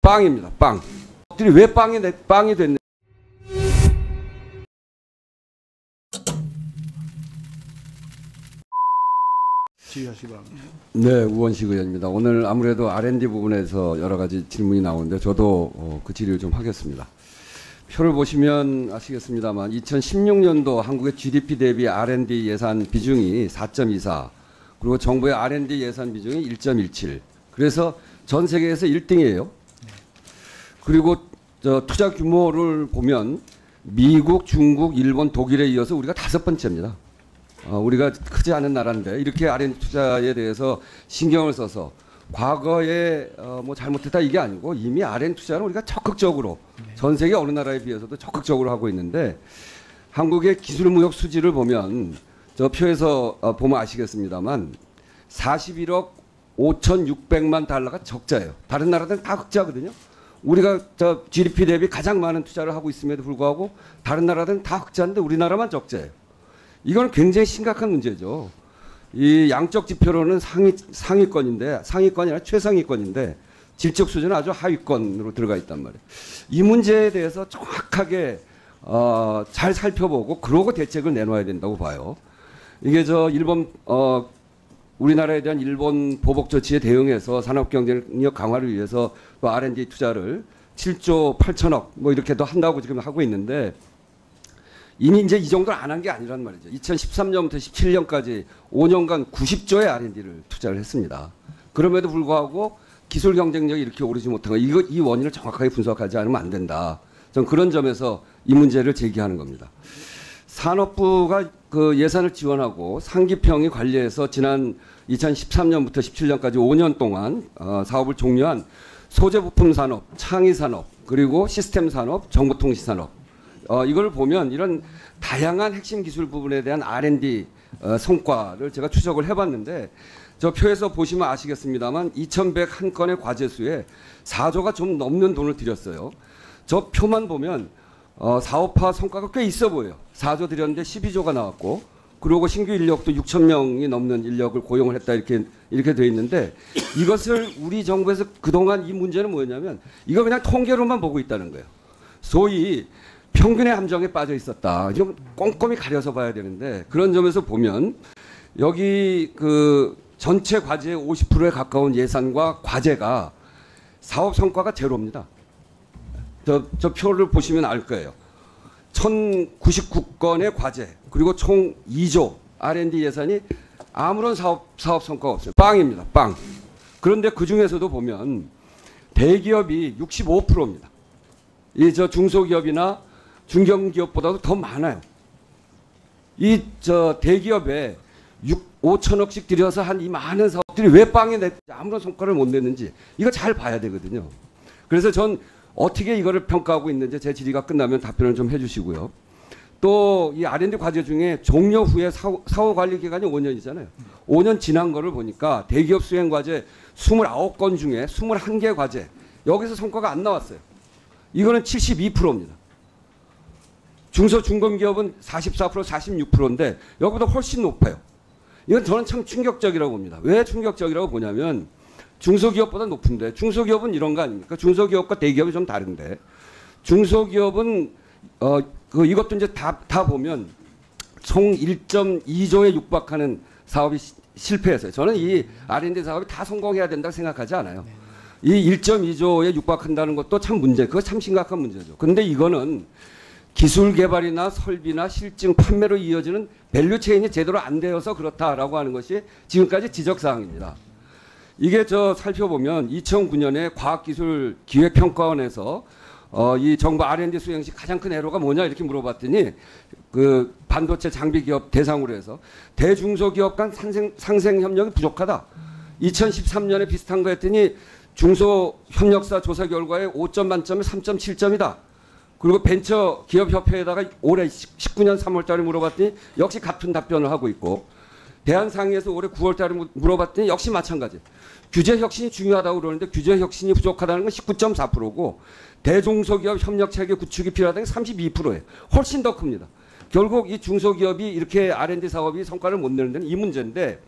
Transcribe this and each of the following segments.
빵입니다. 빵. 들이 왜 빵이 됐냐? 지휘하시기 바랍니다. 네, 우원식 의원입니다. 오늘 아무래도 R&D 부분에서 여러 가지 질문이 나오는데 저도 그 질의를 좀 하겠습니다. 표를 보시면 아시겠습니다만 2016년도 한국의 GDP 대비 R&D 예산 비중이 4.24 그리고 정부의 R&D 예산 비중이 1.17 그래서 전 세계에서 1등이에요. 그리고 투자 규모를 보면 미국, 중국, 일본, 독일에 이어서 우리가 5번째입니다. 우리가 크지 않은 나라인데 이렇게 R&D 투자에 대해서 신경을 써서 과거에 뭐 잘못했다 이게 아니고 이미 R&D 투자는 우리가 적극적으로 전 세계 어느 나라에 비해서도 적극적으로 하고 있는데 한국의 기술무역 수지를 보면 저 표에서 보면 아시겠습니다만 41억 5,600만 달러가 적자예요. 다른 나라들은 다 흑자거든요. 우리가 저 GDP 대비 가장 많은 투자를 하고 있음에도 불구하고 다른 나라들은 다 흑자인데 우리나라만 적자예요. 이건 굉장히 심각한 문제죠. 이 양적 지표로는 상위권이 아니라 최상위권인데 질적 수준은 아주 하위권으로 들어가 있단 말이에요. 이 문제에 대해서 정확하게 잘 살펴보고 그러고 대책을 내놓아야 된다고 봐요. 이게 일본 우리나라에 대한 일본 보복 조치에 대응해서 산업 경쟁력 강화를 위해서 또 R&D 투자를 7조 8천억 뭐 이렇게도 한다고 지금 하고 있는데 이미 이제 이 정도는 안 한 게 아니란 말이죠. 2013년부터 17년까지 5년간 90조의 R&D를 투자를 했습니다. 그럼에도 불구하고 기술 경쟁력이 이렇게 오르지 못한 거 이 원인을 정확하게 분석하지 않으면 안 된다. 전 그런 점에서 이 문제를 제기하는 겁니다. 산업부가 그 예산을 지원하고 상기평이 관리해서 지난 2013년부터 17년까지 5년 동안 사업을 종료한 소재부품 산업, 창의 산업, 그리고 시스템 산업, 정보통신 산업 이걸 보면 이런 다양한 핵심 기술 부분에 대한 R&D 성과를 제가 추적을 해봤는데 저 표에서 보시면 아시겠습니다만 2,101건의 과제 수에 4조가 좀 넘는 돈을 들였어요. 저 표만 보면 사업화 성과가 꽤 있어 보여요. 4조 들였는데 12조가 나왔고 그리고 신규 인력도 6,000명이 넘는 인력을 고용을 했다 이렇게 돼 있는데 이것을 우리 정부에서 그동안 이 문제는 뭐였냐면 이거 그냥 통계로만 보고 있다는 거예요. 소위 평균의 함정에 빠져 있었다. 좀 꼼꼼히 가려서 봐야 되는데 그런 점에서 보면 여기 그 전체 과제의 50%에 가까운 예산과 과제가 사업 성과가 제로입니다. 저 표를 보시면 알 거예요. 1,099건의 과제 그리고 총 2조 R&D 예산이 아무런 사업 성과가 없어요. 빵입니다. 빵. 그런데 그 중에서도 보면 대기업이 65%입니다. 이 중소기업이나 중견기업보다도 더 많아요. 이 대기업에 5천억씩 들여서 한 이 많은 사업들이 왜 빵에 아무런 성과를 못 냈는지 이거 잘 봐야 되거든요. 그래서 전 어떻게 이거를 평가하고 있는지 제 질의가 끝나면 답변을 좀 해주시고요. 또 이 R&D 과제 중에 종료 후에 사후 관리 기간이 5년이잖아요. 5년 지난 거를 보니까 대기업 수행 과제 29건 중에 21개 과제 여기서 성과가 안 나왔어요. 이거는 72%입니다. 중소중견기업은 44%, 46%인데 여기보다 훨씬 높아요. 이건 저는 참 충격적이라고 봅니다. 왜 충격적이라고 보냐면 중소기업보다 높은데 중소기업은 이런 거 아닙니까? 중소기업과 대기업이 좀 다른데 중소기업은 이것도 이제 다 보면 총 1.2조에 육박하는 사업이 실패했어요. 저는 이 R&D 사업이 다 성공해야 된다고 생각하지 않아요. 이 1.2조에 육박한다는 것도 참 그거 참 심각한 문제죠. 그런데 이거는 기술 개발이나 설비나 실증 판매로 이어지는 밸류 체인이 제대로 안 되어서 그렇다라고 하는 것이 지금까지 지적 사항입니다. 이게 살펴보면 2009년에 과학기술기획평가원에서 이 정부 R&D 수행 시 가장 큰 애로가 뭐냐 이렇게 물어봤더니 그 반도체 장비 기업 대상으로 해서 대중소기업 간 상생 협력이 부족하다. 2013년에 비슷한 거 했더니 중소협력사 조사 결과에 5점 만점에 3.7점이다. 그리고 벤처기업협회에다가 올해 19년 3월달에 물어봤더니 역시 같은 답변을 하고 있고 대한상의에서 올해 9월달에 물어봤더니 역시 마찬가지. 규제 혁신이 중요하다고 그러는데 규제 혁신이 부족하다는 건 19.4%고 대중소기업 협력체계 구축이 필요하다는 게 32%예요. 훨씬 더 큽니다. 결국 이 중소기업이 이렇게 R&D 사업이 성과를 못 내는 데는 이 문제인데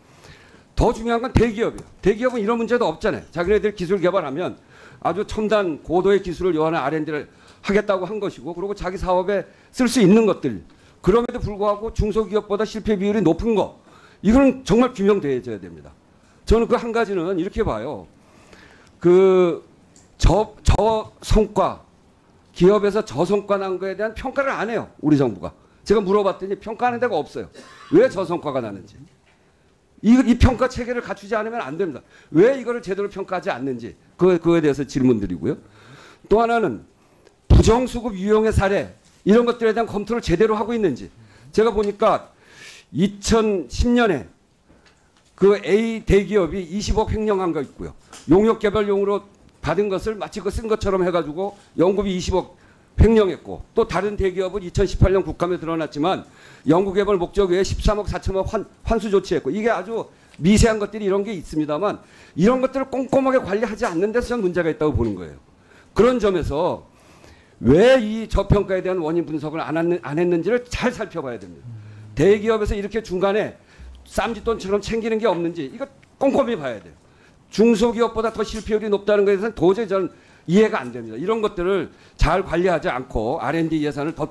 더 중요한 건 대기업이에요. 대기업은 이런 문제도 없잖아요. 자기네들 기술 개발하면 아주 첨단 고도의 기술을 요하는 R&D를 하겠다고 한 것이고, 그리고 자기 사업에 쓸 수 있는 것들, 그럼에도 불구하고 중소기업보다 실패 비율이 높은 거, 이거는 정말 규명되어야 됩니다. 저는 그 한 가지는 이렇게 봐요. 저 성과, 기업에서 저 성과 난 거에 대한 평가를 안 해요, 우리 정부가. 제가 물어봤더니 평가하는 데가 없어요. 왜 저 성과가 나는지. 이 평가 체계를 갖추지 않으면 안 됩니다. 왜 이거를 제대로 평가하지 않는지, 그거에 대해서 질문드리고요. 또 하나는 부정수급 유용의 사례, 이런 것들에 대한 검토를 제대로 하고 있는지. 제가 보니까 2010년에 그 A 대기업이 20억 횡령한 거 있고요. 용역 개발용으로 받은 것을 마치 그 쓴 것처럼 해가지고 연구비 20억 횡령했고, 또 다른 대기업은 2018년 국감에 드러났지만 연구개발 목적 외에 13억 4천억 환수 조치했고, 이게 아주 미세한 것들이 이런 게 있습니다만 이런 것들을 꼼꼼하게 관리하지 않는 데서 저는 문제가 있다고 보는 거예요. 그런 점에서 왜 이 저평가에 대한 원인 분석을 안 했는지를 잘 살펴봐야 됩니다. 대기업에서 이렇게 중간에 쌈짓돈처럼 챙기는 게 없는지 이거 꼼꼼히 봐야 돼요. 중소기업보다 더 실패율이 높다는 것에 대해서는 도저히 저는 이해가 안 됩니다. 이런 것들을 잘 관리하지 않고 R&D 예산을 더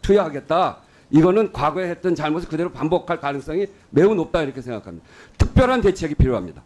투여하겠다. 이거는 과거에 했던 잘못을 그대로 반복할 가능성이 매우 높다, 이렇게 생각합니다. 특별한 대책이 필요합니다.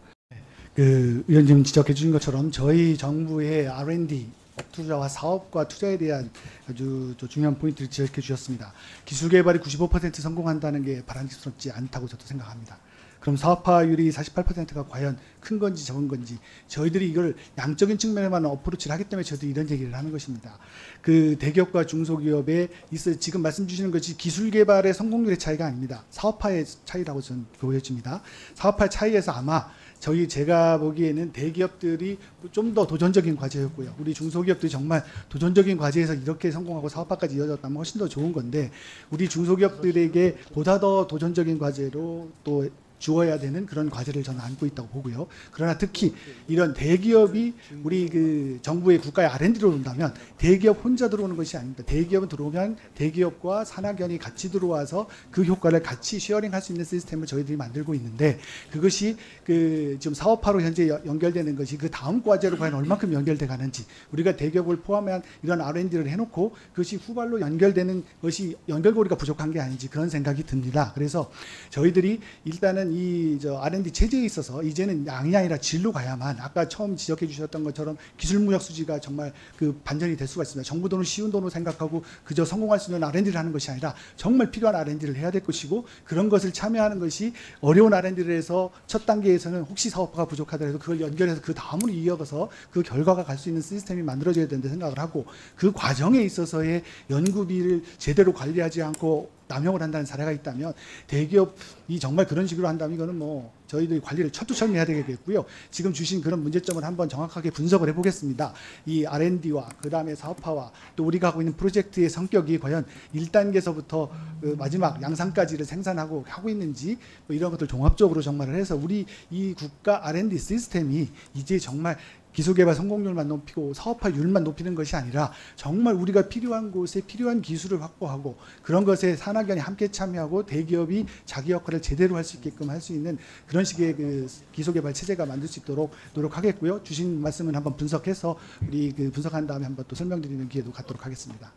그 의원님 지적해 주신 것처럼 저희 정부의 R&D 투자와 사업과 투자에 대한 아주 중요한 포인트를 지적해 주셨습니다. 기술 개발이 95% 성공한다는 게 바람직스럽지 않다고 저도 생각합니다. 그럼 사업화율이 48%가 과연 큰 건지 적은 건지, 저희들이 이걸 양적인 측면에만 어프로치를 하기 때문에 저도 이런 얘기를 하는 것입니다. 그 대기업과 중소기업에 있어 지금 말씀 주시는 것이 기술 개발의 성공률의 차이가 아닙니다. 사업화의 차이라고 저는 보여집니다. 사업화 차이에서 아마 제가 보기에는 대기업들이 좀 더 도전적인 과제였고요. 우리 중소기업들이 정말 도전적인 과제에서 이렇게 성공하고 사업화까지 이어졌다면 훨씬 더 좋은 건데, 우리 중소기업들에게 보다 더 도전적인 과제로 또 주어야 되는 그런 과제를 저는 안고 있다고 보고요. 그러나 특히 이런 대기업이 우리 그 정부의 국가의 R&D로 온다면 대기업 혼자 들어오는 것이 아닙니다. 대기업은 들어오면 대기업과 산학연이 같이 들어와서 그 효과를 같이 쉐어링할 수 있는 시스템을 저희들이 만들고 있는데, 그것이 그 지금 사업화로 현재 연결되는 것이 그 다음 과제로 과연 얼마큼 연결돼 가는지, 우리가 대기업을 포함한 이런 R&D를 해놓고 그것이 후발로 연결되는 것이 연결고리가 부족한 게 아닌지 그런 생각이 듭니다. 그래서 저희들이 일단은 이 R&D 체제에 있어서 이제는 양이 아니라 질로 가야만, 아까 처음 지적해 주셨던 것처럼 기술 무역 수지가 정말 그 반전이 될 수가 있습니다. 정부 돈을 쉬운 돈으로 생각하고 그저 성공할 수 있는 R&D를 하는 것이 아니라 정말 필요한 R&D를 해야 될 것이고, 그런 것을 참여하는 것이 어려운 R&D를 해서 첫 단계에서는 혹시 사업화가 부족하더라도 그걸 연결해서 그 다음으로 이어가서 그 결과가 갈 수 있는 시스템이 만들어져야 된다 생각을 하고, 그 과정에 있어서의 연구비를 제대로 관리하지 않고 남용을 한다는 사례가 있다면, 대기업이 정말 그런 식으로 한다면 이거는 뭐 저희들이 관리를 철두철미해야 되겠고요. 지금 주신 그런 문제점을 한번 정확하게 분석을 해보겠습니다. 이 R&D와 그 다음에 사업화와 또 우리가 하고 있는 프로젝트의 성격이 과연 1단계서부터 그 마지막 양산까지를 생산하고 하고 있는지, 뭐 이런 것들 종합적으로 정말을 해서 우리 이 국가 R&D 시스템이 이제 정말 기술개발 성공률만 높이고 사업화율만 높이는 것이 아니라 정말 우리가 필요한 곳에 필요한 기술을 확보하고 그런 것에 산학연이 함께 참여하고 대기업이 자기 역할을 제대로 할 수 있게끔 할 수 있는 그런 식의 그 기술개발 체제가 만들 수 있도록 노력하겠고요. 주신 말씀은 한번 분석해서 우리 그 분석한 다음에 한번 또 설명드리는 기회도 갖도록 하겠습니다.